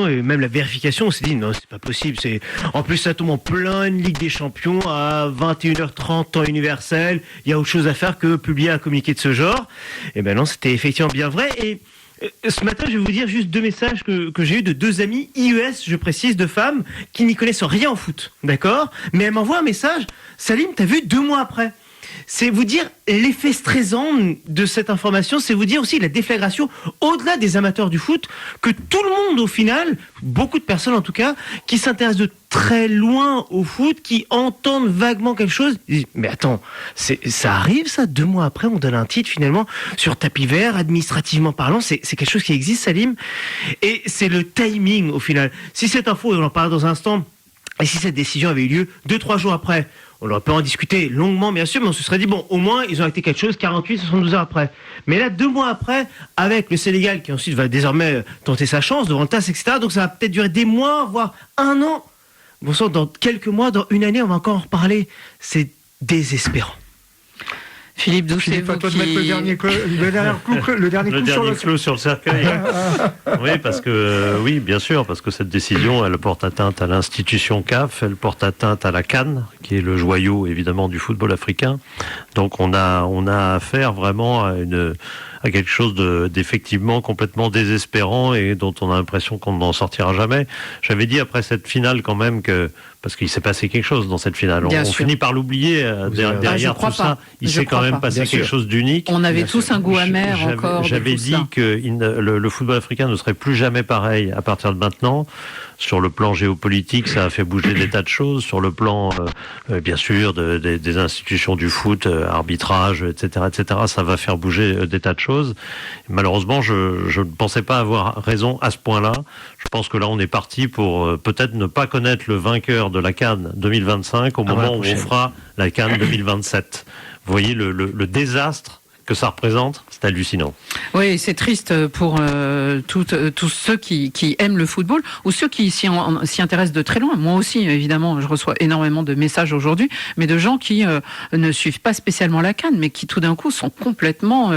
Et même la vérification, on s'est dit non, c'est pas possible. En plus, ça tombe en pleine Ligue des Champions à 21h30 temps universel. Il y a autre chose à faire que publier un communiqué de ce genre. Et ben non, c'était effectivement bien vrai. Et ce matin, je vais vous dire juste 2 messages que j'ai eu de 2 amis IES, je précise, de femmes qui n'y connaissent rien en foot, d'accord ? Mais elles m'envoient un message. Salim, t'as vu 2 mois après ? C'est vous dire l'effet stressant de cette information, c'est vous dire aussi la déflagration au-delà des amateurs du foot, que tout le monde au final, beaucoup de personnes en tout cas, qui s'intéressent de très loin au foot, qui entendent vaguement quelque chose, disent, mais attends, ça arrive ça, 2 mois après on donne un titre finalement sur tapis vert, administrativement parlant, c'est quelque chose qui existe, Salim, et c'est le timing au final. Si cette info, on en parle dans un instant, et si cette décision avait eu lieu 2-3 jours après, on aurait pu en discuter longuement, bien sûr, mais on se serait dit, bon, au moins, ils ont acté quelque chose 48-72 heures après. Mais là, 2 mois après, avec le Sénégal, qui ensuite va désormais tenter sa chance devant le TAS, etc., donc ça va peut-être durer des mois, voire 1 an. Bon sang, dans quelques mois, dans 1 année, on va encore en reparler. C'est désespérant. Philippe Doucet, à toi de mettre le dernier clou sur le cercueil. Oui, parce que oui, bien sûr, parce que cette décision, elle porte atteinte à l'institution CAF, elle porte atteinte à la CAN, qui est le joyau évidemment du football africain. Donc on a affaire vraiment à quelque chose d'effectivement complètement désespérant et dont on a l'impression qu'on n'en sortira jamais. J'avais dit après cette finale quand même parce qu'il s'est passé quelque chose dans cette finale. On finit par l'oublier derrière tout ça. Il s'est quand même passé quelque chose d'unique. On avait tous un goût amer encore. J'avais dit que le football africain ne serait plus jamais pareil à partir de maintenant. Sur le plan géopolitique, ça a fait bouger des tas de choses. Sur le plan, bien sûr, des institutions du foot, arbitrage, etc., ça va faire bouger des tas de choses. Malheureusement, je ne pensais pas avoir raison à ce point-là. Je pense que là, on est parti pour peut-être ne pas connaître le vainqueur de la CAN 2025 au moment où on fera la CAN 2027. Vous voyez le désastre que ça représente, c'est hallucinant. Oui, c'est triste pour tous ceux qui aiment le football ou ceux qui s'y intéressent de très loin. Moi aussi, évidemment, je reçois énormément de messages aujourd'hui, mais de gens qui ne suivent pas spécialement la CAN, mais qui tout d'un coup sont complètement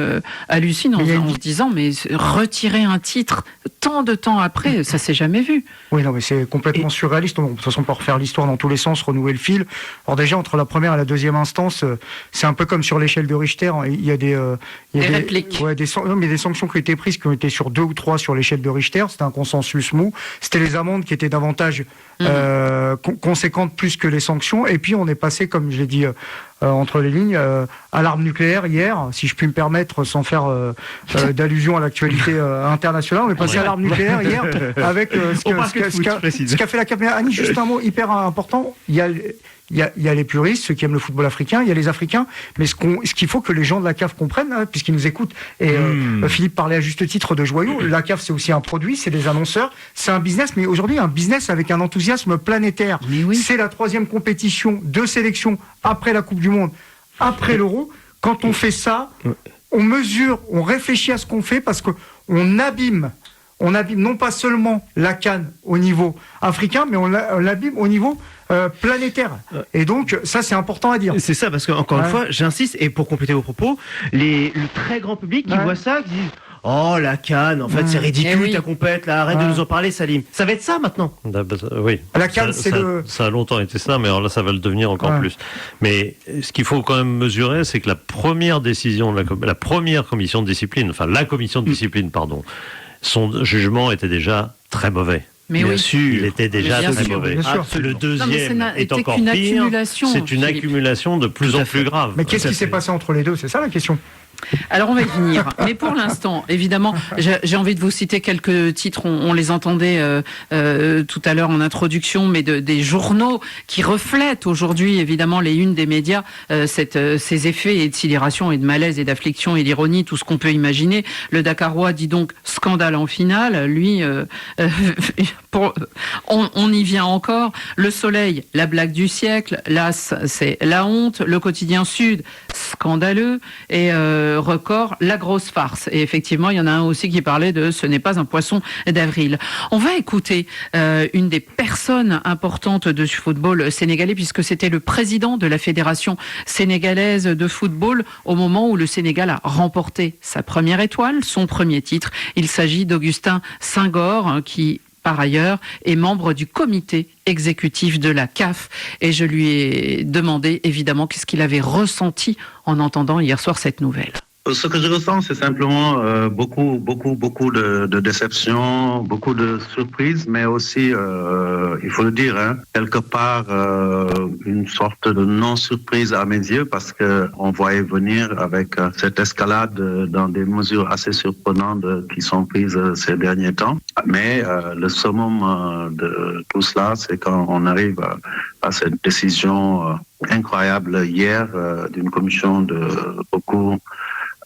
hallucinants en se disant, mais retirer un titre tant de temps après, ça s'est jamais vu. Oui, non, mais c'est complètement surréaliste. De toute façon, on peut refaire l'histoire dans tous les sens, renouer le fil. Alors déjà, entre la première et la deuxième instance, c'est un peu comme sur l'échelle de Richter. Il y a des répliques. Ouais, des sanctions qui ont été prises, qui ont été sur 2 ou 3 sur l'échelle de Richter. C'était un consensus mou. C'était les amendes qui étaient davantage conséquentes plus que les sanctions. Et puis on est passé, comme je l'ai dit entre les lignes, à l'arme nucléaire hier, si je puis me permettre, sans faire d'allusion à l'actualité internationale. On est passé à l'arme nucléaire hier avec ce qu'a fait la CAF. Annie, juste un mot hyper important. Il y a les puristes, ceux qui aiment le football africain, il y a les Africains, mais ce qu'il faut que les gens de la CAF comprennent, hein, puisqu'ils nous écoutent, et Philippe parlait à juste titre de joyaux, la CAF c'est aussi un produit, c'est des annonceurs, c'est un business, mais aujourd'hui un business avec un enthousiasme planétaire. Oui. C'est la 3e compétition de sélection après la Coupe du Monde, après l'Euro. Quand on fait ça, on mesure, on réfléchit à ce qu'on fait, parce qu'on abîme non pas seulement la CAN au niveau africain, mais on l'abîme au niveau planétaire. Et donc, ça, c'est important à dire. C'est ça, parce qu'encore une fois, j'insiste, et pour compléter vos propos, le très grand public qui voit ça, qui dit « Oh, la CAN, en fait, c'est ridicule, ta compète, là, arrête de nous en parler, Salim. » Ça va être ça, maintenant. Oui. La CAN, ça a longtemps été ça, mais alors là, ça va le devenir encore plus. Mais ce qu'il faut quand même mesurer, c'est que la première décision, la première commission de discipline, enfin, la commission de discipline, pardon, son jugement était déjà très mauvais. Mais bien sûr, il était déjà très mauvais. Le deuxième est encore pire. C'est une accumulation de plus en plus grave. Mais qu'est-ce qui s'est passé entre les deux ? C'est ça la question. Alors on va y venir, mais pour l'instant, évidemment, j'ai envie de vous citer quelques titres, on les entendait tout à l'heure en introduction, mais des journaux qui reflètent aujourd'hui, évidemment, les unes des médias, ces effets et de sidération et de malaise et d'affliction et d'ironie, tout ce qu'on peut imaginer. Le Dakarois dit donc scandale en finale, lui, on y vient encore. Le Soleil, la blague du siècle, l'As, c'est la honte, le Quotidien Sud, scandaleux, et Record, la grosse farce. Et effectivement, il y en a un aussi qui parlait de ce n'est pas un poisson d'avril. On va écouter une des personnes importantes du football sénégalais, puisque c'était le président de la Fédération sénégalaise de football au moment où le Sénégal a remporté sa première étoile, son premier titre. Il s'agit d'Augustin Senghor, qui par ailleurs, est membre du comité exécutif de la CAF. Et je lui ai demandé, évidemment, qu'est-ce qu'il avait ressenti en entendant hier soir cette nouvelle. Ce que je ressens, c'est simplement beaucoup de déception, beaucoup de surprises, mais aussi, il faut le dire, quelque part, une sorte de non-surprise à mes yeux, parce que on voyait venir avec cette escalade dans des mesures assez surprenantes qui sont prises ces derniers temps. Mais le summum de tout cela, c'est quand on arrive à cette décision incroyable hier d'une commission de recours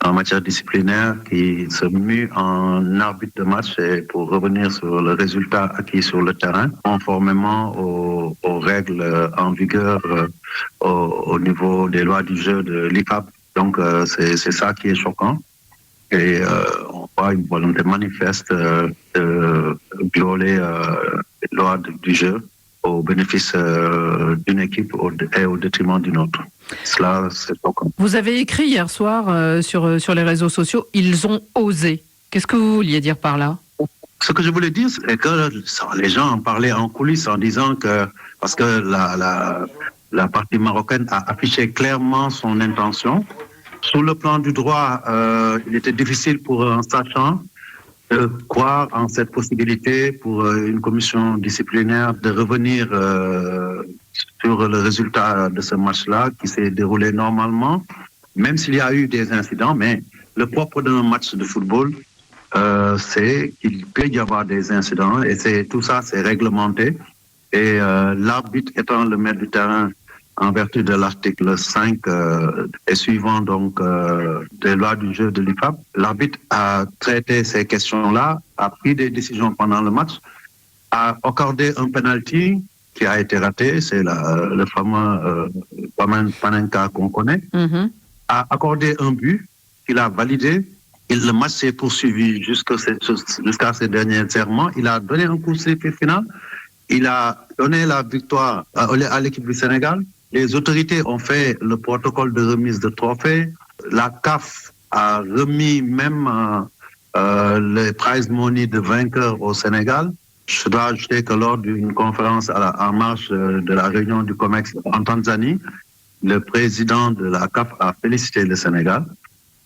en matière disciplinaire qui se mue en arbitre de match et pour revenir sur le résultat acquis sur le terrain, conformément aux règles en vigueur au niveau des lois du jeu de l'IFAB. Donc c'est ça qui est choquant. Et on voit une volonté manifeste de violer les lois du jeu au bénéfice d'une équipe et au détriment d'une autre. Cela, c'est choquant. Vous avez écrit hier soir sur les réseaux sociaux, ils ont osé. Qu'est-ce que vous vouliez dire par là? Ce que je voulais dire, c'est que les gens en parlaient en coulisses en disant que, parce que la partie marocaine a affiché clairement son intention. Sur le plan du droit, il était difficile pour un sachant de croire en cette possibilité pour une commission disciplinaire de revenir sur le résultat de ce match-là qui s'est déroulé normalement, même s'il y a eu des incidents. Mais le propre d'un match de football, c'est qu'il peut y avoir des incidents et tout ça, c'est réglementé. Et l'arbitre étant le maître du terrain en vertu de l'article 5 et suivant donc des lois du jeu de l'IFAB, l'arbitre a traité ces questions-là, a pris des décisions pendant le match, a accordé un penalty qui a été raté, c'est le fameux Panenka qu'on connaît, a accordé un but qu'il a validé. Et le match s'est poursuivi jusqu'à ses derniers serments. Il a donné un coup de sifflet final. Il a donné la victoire à l'équipe du Sénégal. Les autorités ont fait le protocole de remise de trophées. La CAF a remis même les prize money de vainqueurs au Sénégal. Je dois ajouter que lors d'une conférence en marge de la réunion du COMEX en Tanzanie, le président de la CAF a félicité le Sénégal.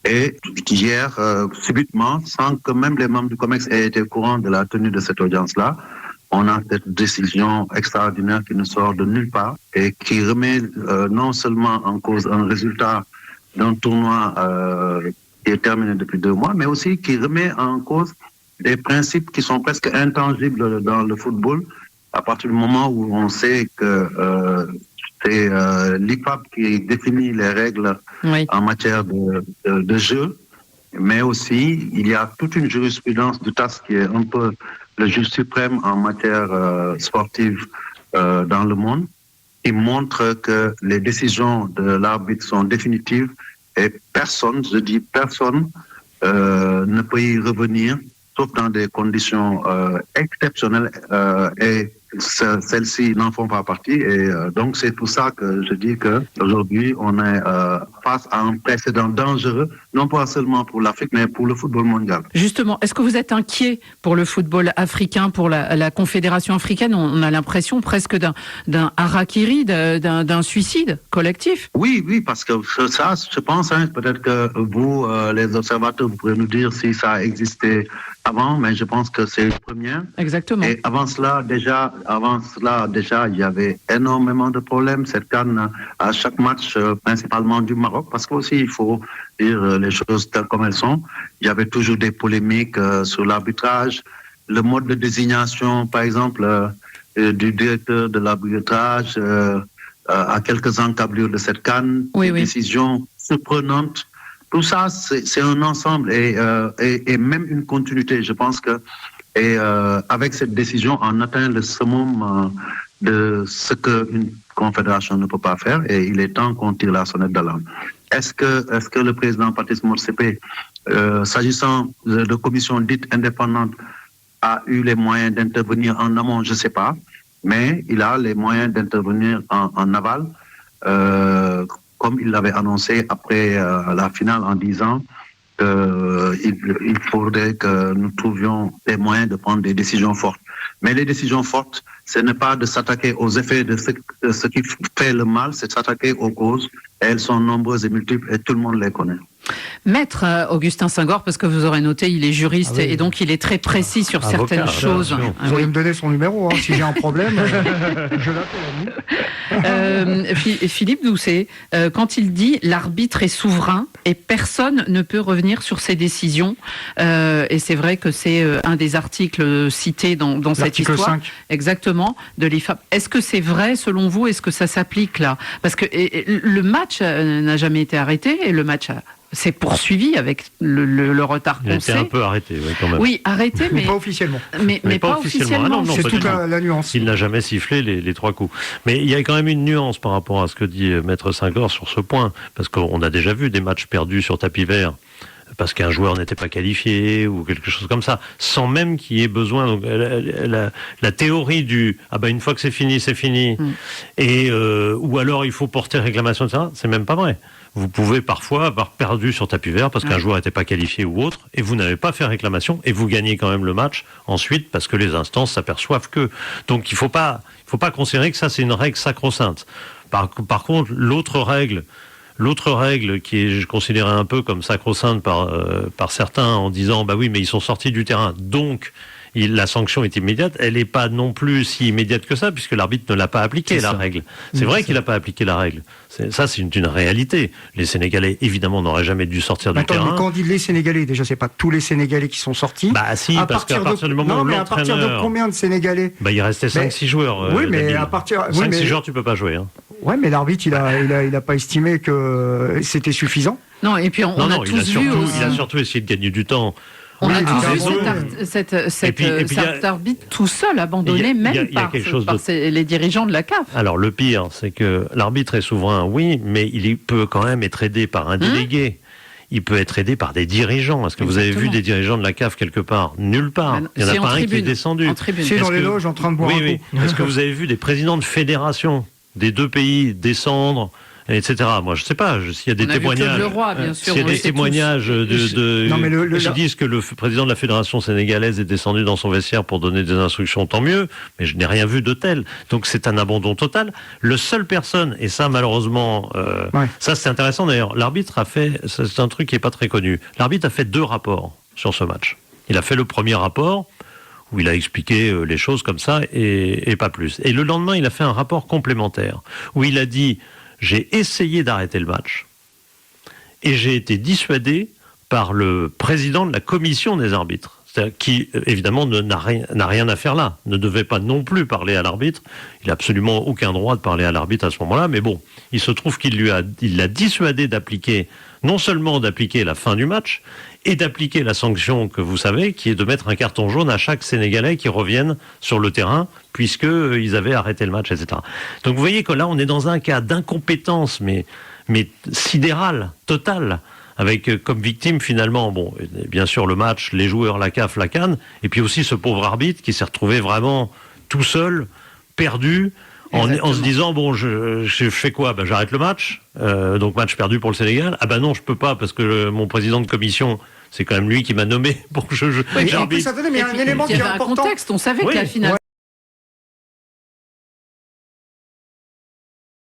Et hier, subitement, sans que même les membres du COMEX aient été au courant de la tenue de cette audience-là, on a cette décision extraordinaire qui ne sort de nulle part et qui remet non seulement en cause un résultat d'un tournoi qui est terminé depuis 2 mois, mais aussi qui remet en cause des principes qui sont presque intangibles dans le football à partir du moment où on sait que c'est l'IFAB qui définit les règles en matière de jeu, mais aussi il y a toute une jurisprudence du TAS qui est un peu le juge suprême en matière sportive dans le monde, qui montre que les décisions de l'arbitre sont définitives et personne, je dis personne, ne peut y revenir, sauf dans des conditions exceptionnelles et celles-ci n'en font pas partie. Et donc c'est pour ça que je dis qu'aujourd'hui on est face à un précédent dangereux, non pas seulement pour l'Afrique, mais pour le football mondial. Justement, est-ce que vous êtes inquiet pour le football africain, pour la Confédération africaine? On a l'impression presque d'un harakiri, d'un suicide collectif. Oui, parce que ça, je pense, peut-être que vous, les observateurs, vous pourrez nous dire si ça a existé avant, mais je pense que c'est une première. Exactement. Et avant cela, déjà, il y avait énormément de problèmes. Cette CAN, à chaque match, principalement du Maroc, parce qu'aussi, il faut dire les choses telles comme elles sont. Il y avait toujours des polémiques sur l'arbitrage, le mode de désignation, par exemple, du directeur de l'arbitrage à quelques encablures de cette CAN, décisions surprenantes. Tout ça, c'est un ensemble et même une continuité. Je pense que avec cette décision, on atteint le summum de ce qu'une confédération ne peut pas faire et il est temps qu'on tire la sonnette d'alarme. Est-ce que le président Patrice Motsepe, s'agissant de commissions dites indépendantes, a eu les moyens d'intervenir en amont? Je ne sais pas, mais il a les moyens d'intervenir en aval, comme il l'avait annoncé après la finale en disant qu'il faudrait que nous trouvions des moyens de prendre des décisions fortes. Mais les décisions fortes, ce n'est pas de s'attaquer aux effets de ce qui fait le mal, c'est de s'attaquer aux causes. Et elles sont nombreuses et multiples et tout le monde les connaît. Maître Augustin Senghor, parce que vous aurez noté, il est juriste et donc il est très précis sur certaines choses. Vous allez me donner son numéro, hein, si j'ai un problème, je l'appelle. Philippe Doucet, quand il dit l'arbitre est souverain et personne ne peut revenir sur ses décisions, et c'est vrai que c'est un des articles cités dans cette histoire, 5. exactement, de l'IFAP. Est-ce que c'est vrai selon vous? Est-ce que ça s'applique là? Parce que le match n'a jamais été arrêté et le match s'est poursuivi avec le retard qu'on sait. Il a été un peu arrêté, oui, quand même. Oui, arrêté, mais pas officiellement. Mais pas officiellement. Ah non, c'est pas toute du tout. la nuance. Il n'a jamais sifflé les 3 coups. Mais il y a quand même une nuance par rapport à ce que dit Maître Senghor sur ce point, parce qu'on a déjà vu des matchs perdus sur tapis vert parce qu'un joueur n'était pas qualifié ou quelque chose comme ça, sans même qu'il y ait besoin. Donc, la théorie du une fois que c'est fini, et ou alors il faut porter réclamation, etc. C'est même pas vrai. Vous pouvez parfois avoir perdu sur tapis vert parce qu'un joueur n'était pas qualifié ou autre, et vous n'avez pas fait réclamation, et vous gagnez quand même le match ensuite parce que les instances s'aperçoivent que. Donc il faut pas considérer que ça c'est une règle sacro-sainte. Par contre, l'autre règle qui est, je considérais un peu comme sacro-sainte par certains en disant oui mais ils sont sortis du terrain donc la sanction est immédiate, elle n'est pas non plus si immédiate que ça, puisque l'arbitre ne l'a pas appliqué, la règle. C'est vrai qu'il n'a pas appliqué la règle. C'est une réalité. Les Sénégalais, évidemment, n'auraient jamais dû sortir du terrain. Mais quand on dit les Sénégalais, déjà, c'est pas tous les Sénégalais qui sont sortis. Si, parce qu'à partir du moment où l'entraîneur... à partir de combien de Sénégalais? Il restait 5-6 joueurs. Oui, mais à partir... 5-6 joueurs, tu peux pas jouer. Hein. Ouais, mais l'arbitre, il a pas estimé que c'était suffisant. Non, et puis on a tous vu... Il a surtout essayé de gagner du temps. On a tous vu cet arbitre tout seul abandonné, même par les dirigeants de la CAF. Alors le pire, c'est que l'arbitre est souverain, oui, mais il peut quand même être aidé par un délégué. Il peut être aidé par des dirigeants. Est-ce que vous avez vu des dirigeants de la CAF quelque part? Nulle part. Il n'y en a pas un qui est descendu. C'est dans les loges en train de boire un coup. Est-ce que vous avez vu des présidents de fédération des 2 pays descendre, etc. Moi, je sais pas, s'il y a des témoignages, s'il y a des témoignages qui disent que le président de la fédération sénégalaise est descendu dans son vestiaire pour donner des instructions, tant mieux, mais je n'ai rien vu de tel. Donc c'est un abandon total. Le seule personne, et ça malheureusement, ça c'est intéressant d'ailleurs, l'arbitre a fait, c'est un truc qui est pas très connu, l'arbitre a fait 2 rapports sur ce match. Il a fait le premier rapport, où il a expliqué les choses comme ça, et pas plus. Et le lendemain, il a fait un rapport complémentaire, où il a dit: j'ai essayé d'arrêter le match et j'ai été dissuadé par le président de la commission des arbitres, qui évidemment n'a rien à faire là, ne devait pas non plus parler à l'arbitre. Il n'a absolument aucun droit de parler à l'arbitre à ce moment-là, mais bon, il se trouve qu'il l'a dissuadé d'appliquer, non seulement d'appliquer la fin du match, et d'appliquer la sanction que vous savez, qui est de mettre un carton jaune à chaque Sénégalais qui revienne sur le terrain, puisqu'ils avaient arrêté le match, etc. Donc vous voyez que là, on est dans un cas d'incompétence, mais sidérale, totale, avec comme victime finalement, bien sûr le match, les joueurs, la CAF, la CAN, et puis aussi ce pauvre arbitre qui s'est retrouvé vraiment tout seul, perdu, en se disant je fais quoi? J'arrête le match, donc match perdu pour le Sénégal. Non, je peux pas parce que mon président de commission, c'est quand même lui qui m'a nommé pour que j'arbitre. Mais il y a un élément qui est important. Contexte, on savait que la finale